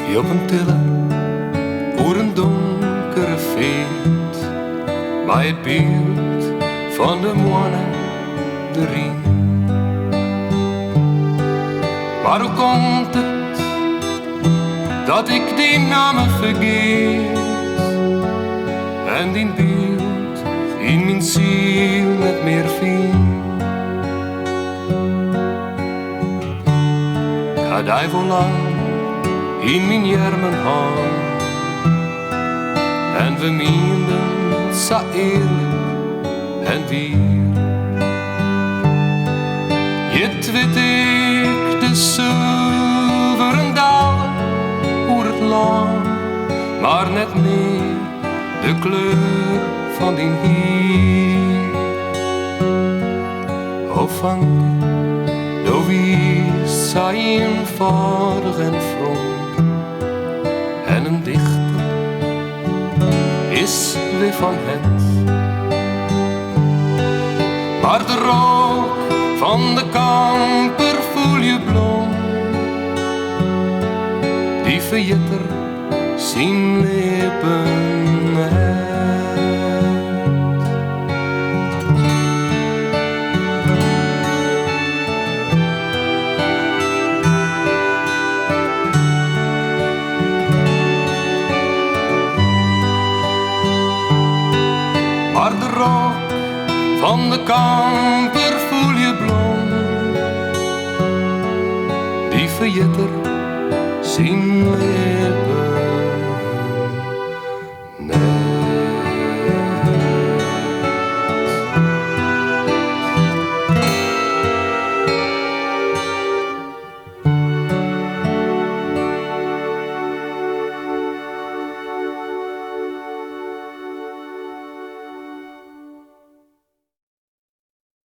die op een tiller oer een donkere veet, maar het beeld van de moanne de ring. Maar hoe komt het dat ik die namen vergeet en die beeld in mijn ziel net meer vind? Ik ga die voor lang in mijn jermen hang en we meenden zo eerlijk en weer. Je weet ik de zilveren dalen oer het land, maar net meer de kleur van die hier. Of van do wie zij eenvoudig en vroom, en een dichter is weer van het. Maar de rook van de kamper voel je bloem, die verjitter zien lippen uit. Maar de rook van de kamper voel je bloem, die verjitter zien lippen.